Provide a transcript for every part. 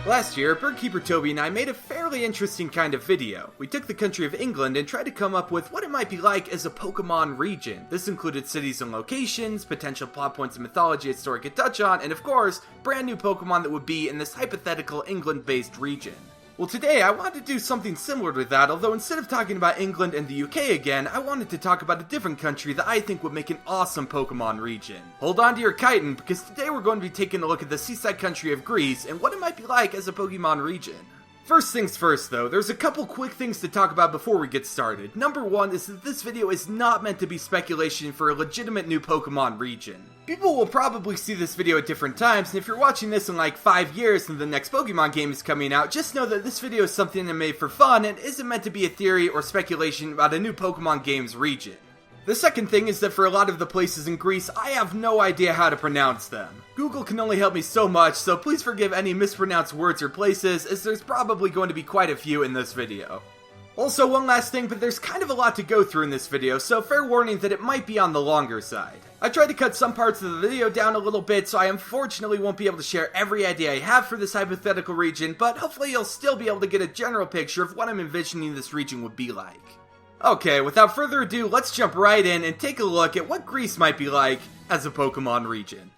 Last year, Birdkeeper Toby and I made a fairly interesting kind of video. We took the country of England and tried to come up with what it might be like as a Pokemon region. This included cities and locations, potential plot points and mythology a story could touch on, and of course, brand new Pokemon that would be in this hypothetical England-based region. Well, today I wanted to do something similar to that, although instead of talking about England and the UK again, I wanted to talk about a different country that I think would make an awesome Pokemon region. Hold on to your chitin, because today we're going to be taking a look at the seaside country of Greece and what it might be like as a Pokemon region. First things first though, there's a couple quick things to talk about before we get started. Number one is that this video is not meant to be speculation for a legitimate new Pokemon region. People will probably see this video at different times, and if you're watching this in like 5 years and the next Pokemon game is coming out, just know that this video is something I made for fun and isn't meant to be a theory or speculation about a new Pokemon game's region. The second thing is that for a lot of the places in Greece, I have no idea how to pronounce them. Google can only help me so much, so please forgive any mispronounced words or places, as there's probably going to be quite a few in this video. Also, one last thing, but there's kind of a lot to go through in this video, so fair warning that it might be on the longer side. I tried to cut some parts of the video down a little bit, so I unfortunately won't be able to share every idea I have for this hypothetical region, but hopefully you'll still be able to get a general picture of what I'm envisioning this region would be like. Okay, without further ado, let's jump right in and take a look at what Greece might be like as a Pokemon region.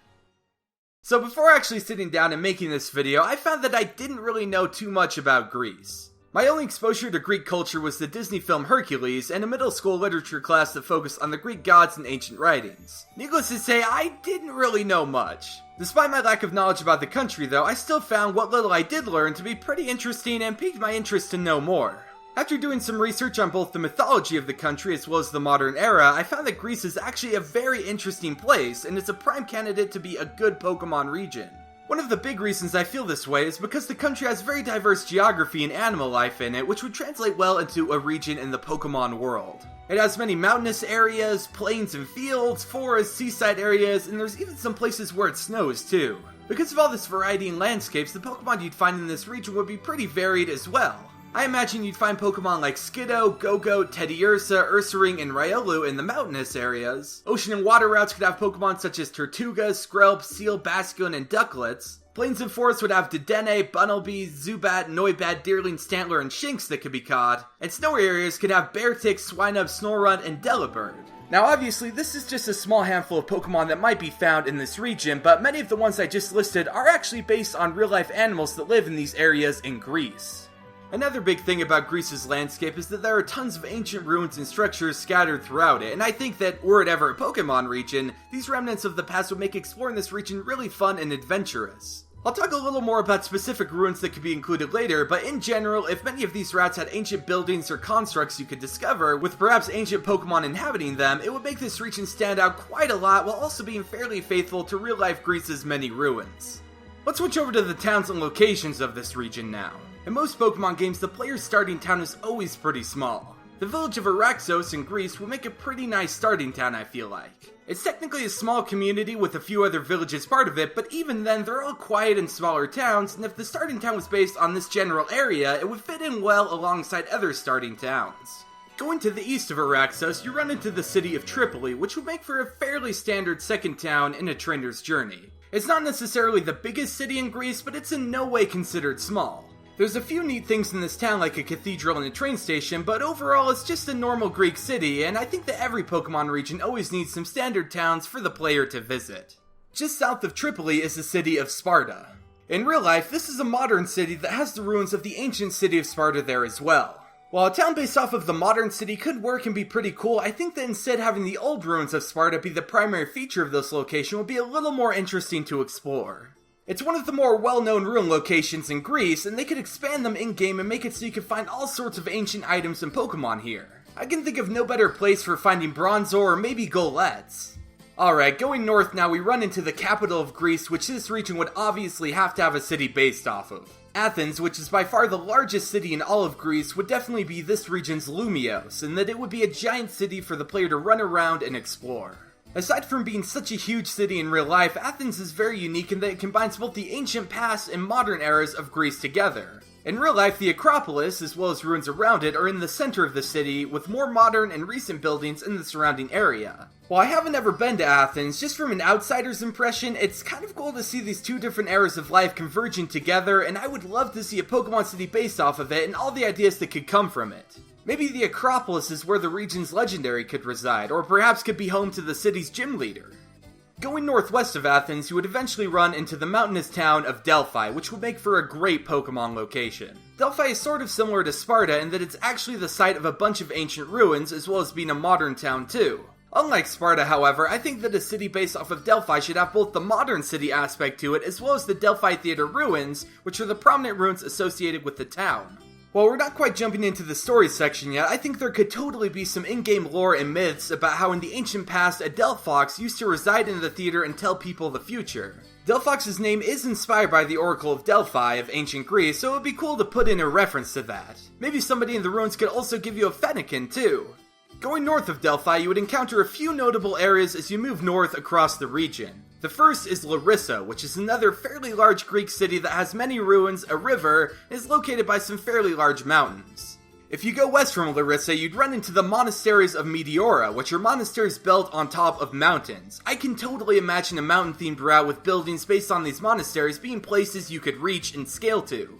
So before actually sitting down and making this video, I found that I didn't really know too much about Greece. My only exposure to Greek culture was the Disney film Hercules and a middle school literature class that focused on the Greek gods and ancient writings. Needless to say, I didn't really know much. Despite my lack of knowledge about the country though, I still found what little I did learn to be pretty interesting and piqued my interest to know more. After doing some research on both the mythology of the country as well as the modern era, I found that Greece is actually a very interesting place, and it's a prime candidate to be a good Pokemon region. One of the big reasons I feel this way is because the country has very diverse geography and animal life in it, which would translate well into a region in the Pokemon world. It has many mountainous areas, plains and fields, forests, seaside areas, and there's even some places where it snows too. Because of all this variety in landscapes, the Pokemon you'd find in this region would be pretty varied as well. I imagine you'd find Pokemon like Skiddo, Go-Go, Teddiursa, Ursaring, and Riolu in the mountainous areas. Ocean and water routes could have Pokemon such as Tortuga, Skrelp, Seal, Basculin, and Ducklets. Plains and forests would have Dedenne, Bunnelby, Zubat, Noibat, Deerling, Stantler, and Shinx that could be caught. And snowy areas could have Beartic, Swinub, Snorunt, and Delibird. Now obviously, this is just a small handful of Pokemon that might be found in this region, but many of the ones I just listed are actually based on real-life animals that live in these areas in Greece. Another big thing about Greece's landscape is that there are tons of ancient ruins and structures scattered throughout it, and I think that were it ever a Pokemon region, these remnants of the past would make exploring this region really fun and adventurous. I'll talk a little more about specific ruins that could be included later, but in general, if many of these routes had ancient buildings or constructs you could discover, with perhaps ancient Pokemon inhabiting them, it would make this region stand out quite a lot while also being fairly faithful to real-life Greece's many ruins. Let's switch over to the towns and locations of this region now. In most Pokemon games, the player's starting town is always pretty small. The village of Araxos in Greece will make a pretty nice starting town, I feel like. It's technically a small community with a few other villages part of it, but even then, they're all quiet and smaller towns, and if the starting town was based on this general area, it would fit in well alongside other starting towns. Going to the east of Araxos, you run into the city of Tripoli, which would make for a fairly standard second town in a trainer's journey. It's not necessarily the biggest city in Greece, but it's in no way considered small. There's a few neat things in this town like a cathedral and a train station, but overall it's just a normal Greek city, and I think that every Pokemon region always needs some standard towns for the player to visit. Just south of Tripoli is the city of Sparta. In real life, this is a modern city that has the ruins of the ancient city of Sparta there as well. While a town based off of the modern city could work and be pretty cool, I think that instead having the old ruins of Sparta be the primary feature of this location would be a little more interesting to explore. It's one of the more well-known ruin locations in Greece, and they could expand them in-game and make it so you can find all sorts of ancient items and Pokemon here. I can think of no better place for finding Bronzor or maybe Golett's. Alright, going north now, we run into the capital of Greece, which this region would obviously have to have a city based off of. Athens, which is by far the largest city in all of Greece, would definitely be this region's Lumios, and that it would be a giant city for the player to run around and explore. Aside from being such a huge city in real life, Athens is very unique in that it combines both the ancient past and modern eras of Greece together. In real life, the Acropolis, as well as ruins around it, are in the center of the city, with more modern and recent buildings in the surrounding area. While I haven't ever been to Athens, just from an outsider's impression, it's kind of cool to see these two different eras of life converging together, and I would love to see a Pokemon City based off of it and all the ideas that could come from it. Maybe the Acropolis is where the region's legendary could reside, or perhaps could be home to the city's gym leader. Going northwest of Athens, you would eventually run into the mountainous town of Delphi, which would make for a great Pokemon location. Delphi is sort of similar to Sparta in that it's actually the site of a bunch of ancient ruins, as well as being a modern town too. Unlike Sparta, however, I think that a city based off of Delphi should have both the modern city aspect to it, as well as the Delphi Theater ruins, which are the prominent ruins associated with the town. While we're not quite jumping into the story section yet, I think there could totally be some in-game lore and myths about how in the ancient past a Delphox used to reside in the theater and tell people the future. Delphox's name is inspired by the Oracle of Delphi of ancient Greece, so it would be cool to put in a reference to that. Maybe somebody in the ruins could also give you a Fennekin too. Going north of Delphi, you would encounter a few notable areas as you move north across the region. The first is Larissa, which is another fairly large Greek city that has many ruins, a river, and is located by some fairly large mountains. If you go west from Larissa, you'd run into the monasteries of Meteora, which are monasteries built on top of mountains. I can totally imagine a mountain-themed route with buildings based on these monasteries being places you could reach and scale to.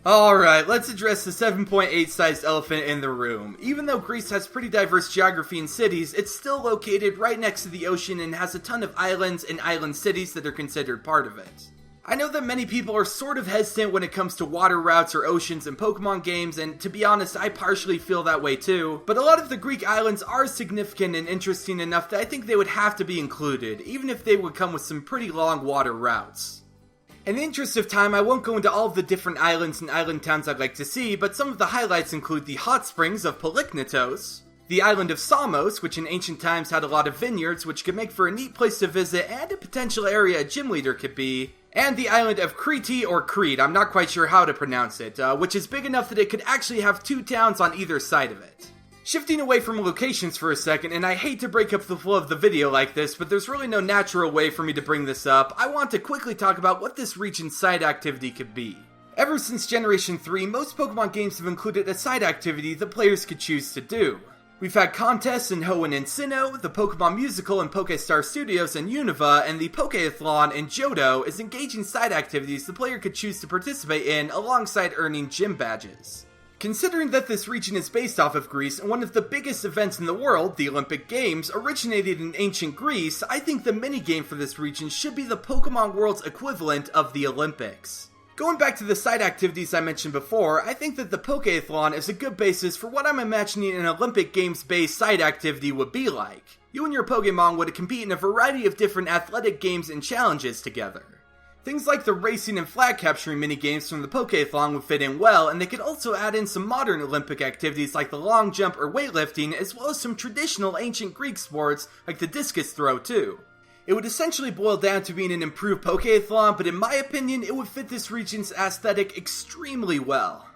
Alright, let's address the 7.8 sized elephant in the room. Even though Greece has pretty diverse geography and cities, it's still located right next to the ocean and has a ton of islands and island cities that are considered part of it. I know that many people are sort of hesitant when it comes to water routes or oceans in Pokemon games, and to be honest, I partially feel that way too, but a lot of the Greek islands are significant and interesting enough that I think they would have to be included, even if they would come with some pretty long water routes. In the interest of time, I won't go into all of the different islands and island towns I'd like to see, but some of the highlights include the hot springs of Polyknotos, the island of Samos, which in ancient times had a lot of vineyards, which could make for a neat place to visit and a potential area a gym leader could be, and the island of Crete or Crete, I'm not quite sure how to pronounce it, which is big enough that it could actually have two towns on either side of it. Shifting away from locations for a second, and I hate to break up the flow of the video like this, but there's really no natural way for me to bring this up, I want to quickly talk about what this region's side activity could be. Ever since Generation 3, most Pokemon games have included a side activity that players could choose to do. We've had contests in Hoenn and Sinnoh, the Pokemon Musical in Pokestar Studios and Unova, and the Pokeathlon in Johto as engaging side activities the player could choose to participate in alongside earning gym badges. Considering that this region is based off of Greece and one of the biggest events in the world, the Olympic Games, originated in ancient Greece, I think the minigame for this region should be the Pokemon World's equivalent of the Olympics. Going back to the side activities I mentioned before, I think that the Pokeathlon is a good basis for what I'm imagining an Olympic Games-based side activity would be like. You and your Pokemon would compete in a variety of different athletic games and challenges together. Things like the racing and flag capturing minigames from the Pokeathlon would fit in well, and they could also add in some modern Olympic activities like the long jump or weightlifting, as well as some traditional ancient Greek sports like the discus throw too. It would essentially boil down to being an improved Pokeathlon, but in my opinion, it would fit this region's aesthetic extremely well.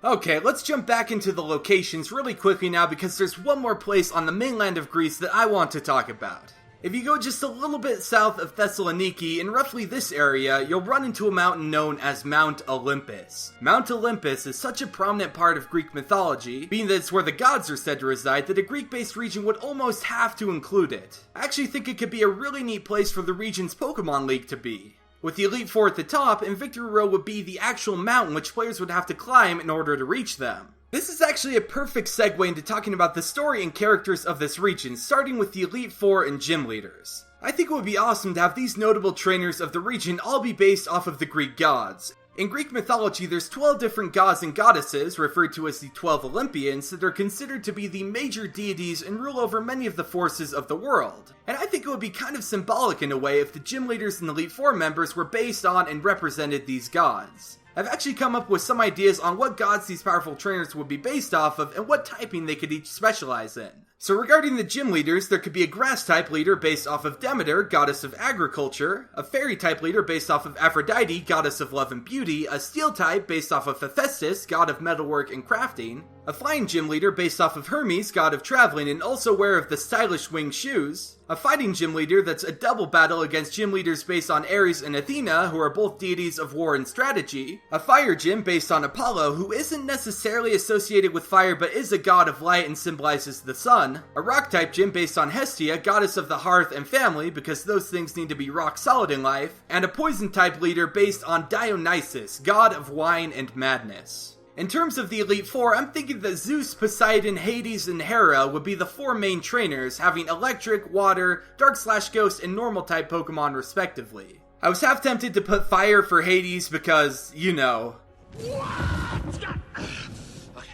Okay, let's jump back into the locations really quickly now because there's one more place on the mainland of Greece that I want to talk about. If you go just a little bit south of Thessaloniki, in roughly this area, you'll run into a mountain known as Mount Olympus. Mount Olympus is such a prominent part of Greek mythology, being that it's where the gods are said to reside, that a Greek-based region would almost have to include it. I actually think it could be a really neat place for the region's Pokemon League to be. With the Elite Four at the top, and Victory Road would be the actual mountain which players would have to climb in order to reach them. This is actually a perfect segue into talking about the story and characters of this region, starting with the Elite Four and gym leaders. I think it would be awesome to have these notable trainers of the region all be based off of the Greek gods. In Greek mythology, there's 12 different gods and goddesses, referred to as the 12 Olympians, that are considered to be the major deities and rule over many of the forces of the world. And I think it would be kind of symbolic in a way if the gym leaders and Elite Four members were based on and represented these gods. I've actually come up with some ideas on what gods these powerful trainers would be based off of and what typing they could each specialize in. So regarding the gym leaders, there could be a grass-type leader based off of Demeter, goddess of agriculture, a fairy-type leader based off of Aphrodite, goddess of love and beauty, a steel-type based off of Hephaestus, god of metalwork and crafting, a flying gym leader based off of Hermes, god of traveling and also wearer of the stylish winged shoes, a fighting gym leader that's a double battle against gym leaders based on Ares and Athena, who are both deities of war and strategy, a fire gym based on Apollo, who isn't necessarily associated with fire but is a god of light and symbolizes the sun, a rock type gym based on Hestia, goddess of the hearth and family because those things need to be rock solid in life, and a poison type leader based on Dionysus, god of wine and madness. In terms of the Elite Four, I'm thinking that Zeus, Poseidon, Hades, and Hera would be the 4 main trainers, having electric, water, dark/ghost, and normal type Pokemon respectively. I was half tempted to put fire for Hades because, you know. Okay,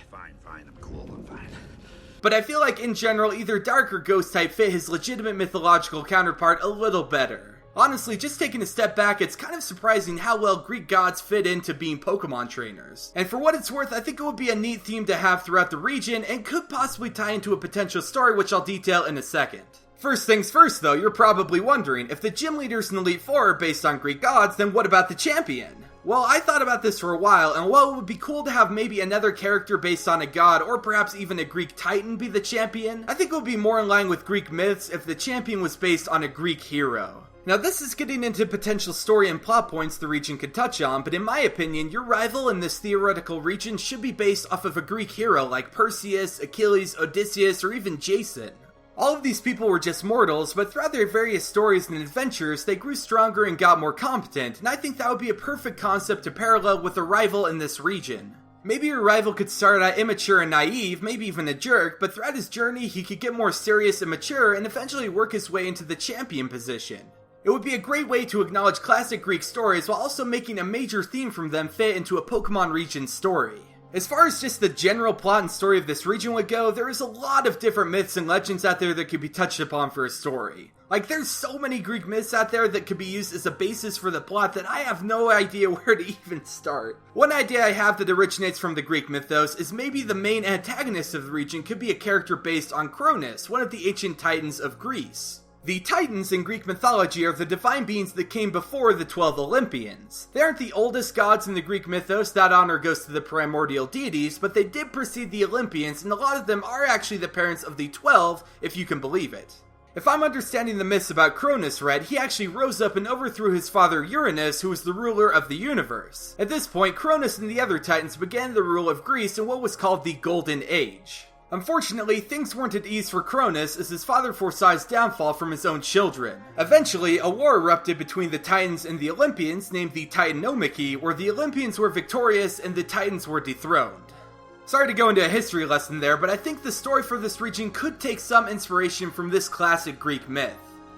fine, I'm cool, I'm fine. But I feel like in general, either dark or ghost type fit his legitimate mythological counterpart a little better. Honestly, just taking a step back, it's kind of surprising how well Greek gods fit into being Pokemon trainers. And for what it's worth, I think it would be a neat theme to have throughout the region and could possibly tie into a potential story which I'll detail in a second. First things first though, you're probably wondering, if the gym leaders in Elite Four are based on Greek gods, then what about the champion? Well, I thought about this for a while, and while it would be cool to have maybe another character based on a god, or perhaps even a Greek titan be the champion, I think it would be more in line with Greek myths if the champion was based on a Greek hero. Now this is getting into potential story and plot points the region could touch on, but in my opinion, your rival in this theoretical region should be based off of a Greek hero like Perseus, Achilles, Odysseus, or even Jason. All of these people were just mortals, but throughout their various stories and adventures, they grew stronger and got more competent, and I think that would be a perfect concept to parallel with a rival in this region. Maybe your rival could start out immature and naive, maybe even a jerk, but throughout his journey he could get more serious and mature and eventually work his way into the champion position. It would be a great way to acknowledge classic Greek stories while also making a major theme from them fit into a Pokemon region story. As far as just the general plot and story of this region would go, there is a lot of different myths and legends out there that could be touched upon for a story. Like, there's so many Greek myths out there that could be used as a basis for the plot that I have no idea where to even start. One idea I have that originates from the Greek mythos is maybe the main antagonist of the region could be a character based on Cronus, one of the ancient titans of Greece. The Titans in Greek mythology are the divine beings that came before the 12 Olympians. They aren't the oldest gods in the Greek mythos, that honor goes to the primordial deities, but they did precede the Olympians, and a lot of them are actually the parents of the 12, if you can believe it. If I'm understanding the myths about Cronus right, he actually rose up and overthrew his father Uranus, who was the ruler of the universe. At this point, Cronus and the other Titans began the rule of Greece in what was called the Golden Age. Unfortunately, things weren't at ease for Cronus as his father foresaw his downfall from his own children. Eventually, a war erupted between the Titans and the Olympians named the Titanomachy, where the Olympians were victorious and the Titans were dethroned. Sorry to go into a history lesson there, but I think the story for this region could take some inspiration from this classic Greek myth.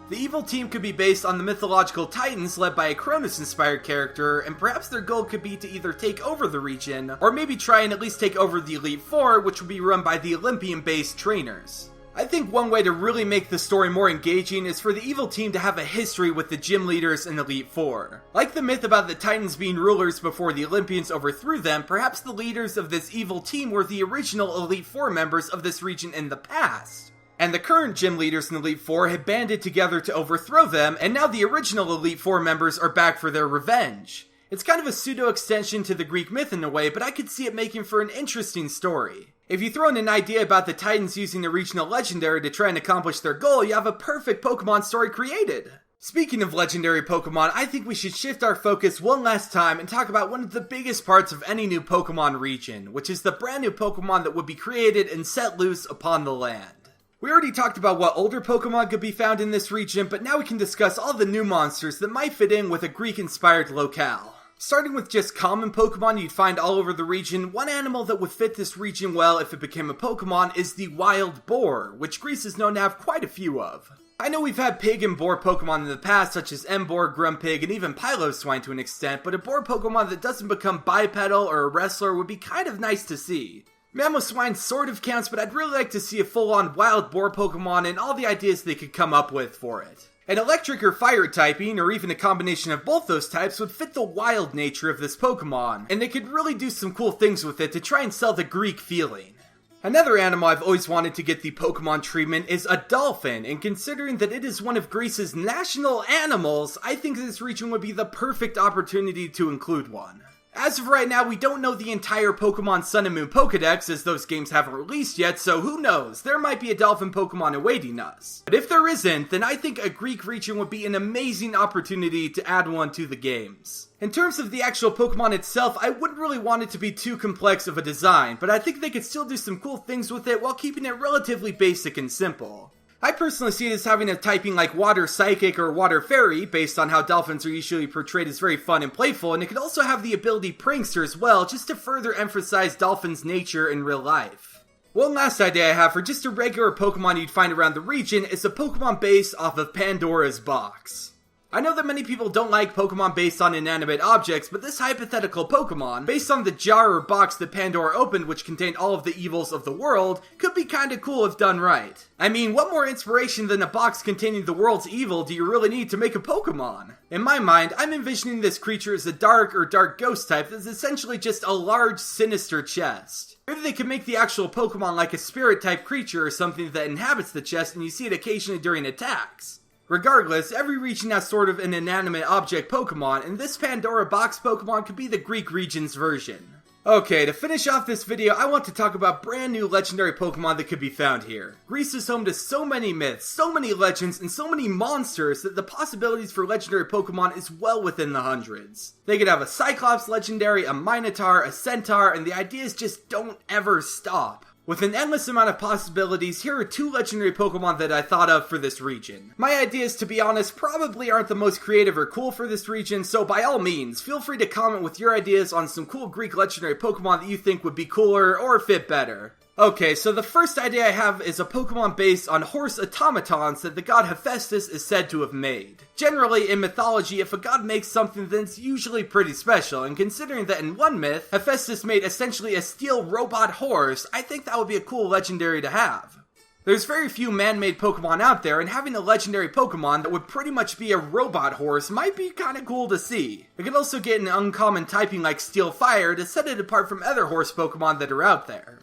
The evil team could be based on the mythological Titans led by a Cronus-inspired character, and perhaps their goal could be to either take over the region, or maybe try and at least take over the Elite Four, which would be run by the Olympian-based trainers. I think one way to really make the story more engaging is for the evil team to have a history with the gym leaders in Elite Four. Like the myth about the Titans being rulers before the Olympians overthrew them, perhaps the leaders of this evil team were the original Elite Four members of this region in the past. And the current gym leaders in Elite Four had banded together to overthrow them, and now the original Elite Four members are back for their revenge. It's kind of a pseudo-extension to the Greek myth in a way, but I could see it making for an interesting story. If you throw in an idea about the Titans using a regional legendary to try and accomplish their goal, you have a perfect Pokemon story created. Speaking of legendary Pokemon, I think we should shift our focus one last time and talk about one of the biggest parts of any new Pokemon region, which is the brand new Pokemon that would be created and set loose upon the land. We already talked about what older Pokemon could be found in this region, but now we can discuss all the new monsters that might fit in with a Greek-inspired locale. Starting with just common Pokemon you'd find all over the region, one animal that would fit this region well if it became a Pokemon is the wild boar, which Greece is known to have quite a few of. I know we've had pig and boar Pokemon in the past, such as Emboar, Grumpig, and even Piloswine to an extent, but a boar Pokemon that doesn't become bipedal or a wrestler would be kind of nice to see. Mamoswine sort of counts, but I'd really like to see a full-on wild boar Pokemon and all the ideas they could come up with for it. An electric or fire typing, or even a combination of both those types, would fit the wild nature of this Pokemon, and they could really do some cool things with it to try and sell the Greek feeling. Another animal I've always wanted to get the Pokemon treatment is a dolphin, and considering that it is one of Greece's national animals, I think this region would be the perfect opportunity to include one. As of right now, we don't know the entire Pokemon Sun and Moon Pokedex, as those games haven't released yet, so who knows, there might be a dolphin Pokemon awaiting us. But if there isn't, then I think a Greek region would be an amazing opportunity to add one to the games. In terms of the actual Pokemon itself, I wouldn't really want it to be too complex of a design, but I think they could still do some cool things with it while keeping it relatively basic and simple. I personally see it as having a typing like Water Psychic or Water Fairy, based on how dolphins are usually portrayed as very fun and playful, and it could also have the ability Prankster as well, just to further emphasize dolphins' nature in real life. One last idea I have for just a regular Pokemon you'd find around the region is a Pokemon based off of Pandora's Box. I know that many people don't like Pokemon based on inanimate objects, but this hypothetical Pokemon, based on the jar or box that Pandora opened which contained all of the evils of the world, could be kinda cool if done right. I mean, what more inspiration than a box containing the world's evil do you really need to make a Pokemon? In my mind, I'm envisioning this creature as a dark or dark ghost type that's essentially just a large, sinister chest. Maybe they could make the actual Pokemon like a spirit type creature or something that inhabits the chest and you see it occasionally during attacks. Regardless, every region has sort of an inanimate object Pokemon, and this Pandora Box Pokemon could be the Greek region's version. Okay, to finish off this video, I want to talk about brand new legendary Pokemon that could be found here. Greece is home to so many myths, so many legends, and so many monsters that the possibilities for legendary Pokemon is well within the hundreds. They could have a Cyclops legendary, a Minotaur, a Centaur, and the ideas just don't ever stop. With an endless amount of possibilities, here are 2 legendary Pokemon that I thought of for this region. My ideas, to be honest, probably aren't the most creative or cool for this region, so by all means, feel free to comment with your ideas on some cool Greek legendary Pokemon that you think would be cooler or fit better. Okay, so the first idea I have is a Pokemon based on horse automatons that the god Hephaestus is said to have made. Generally, in mythology, if a god makes something, then it's usually pretty special, and considering that in one myth, Hephaestus made essentially a steel robot horse, I think that would be a cool legendary to have. There's very few man-made Pokemon out there, and having a legendary Pokemon that would pretty much be a robot horse might be kinda cool to see. It could also get an uncommon typing like Steel Fire to set it apart from other horse Pokemon that are out there.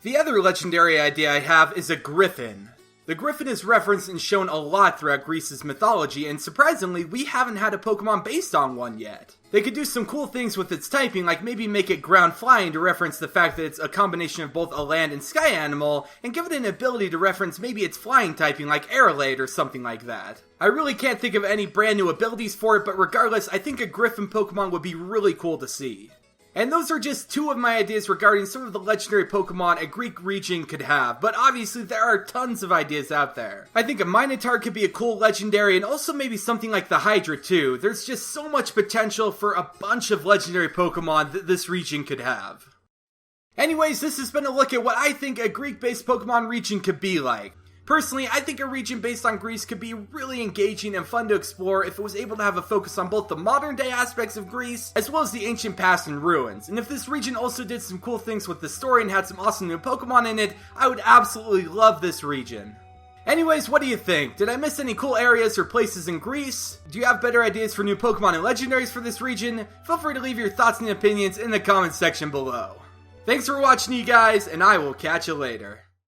The other legendary idea I have is a Griffin. The Griffin is referenced and shown a lot throughout Greece's mythology, and surprisingly, we haven't had a Pokemon based on one yet. They could do some cool things with its typing, like maybe make it ground flying to reference the fact that it's a combination of both a land and sky animal, and give it an ability to reference maybe its flying typing like Airlaid or something like that. I really can't think of any brand new abilities for it, but regardless, I think a Griffin Pokemon would be really cool to see. And those are just 2 of my ideas regarding some of the legendary Pokemon a Greek region could have, but obviously there are tons of ideas out there. I think a Minotaur could be a cool legendary, and also maybe something like the Hydra too. There's just so much potential for a bunch of legendary Pokemon that this region could have. Anyways, this has been a look at what I think a Greek-based Pokemon region could be like. Personally, I think a region based on Greece could be really engaging and fun to explore if it was able to have a focus on both the modern day aspects of Greece, as well as the ancient past and ruins. And if this region also did some cool things with the story and had some awesome new Pokemon in it, I would absolutely love this region. Anyways, what do you think? Did I miss any cool areas or places in Greece? Do you have better ideas for new Pokemon and legendaries for this region? Feel free to leave your thoughts and opinions in the comments section below. Thanks for watching, you guys, and I will catch you later.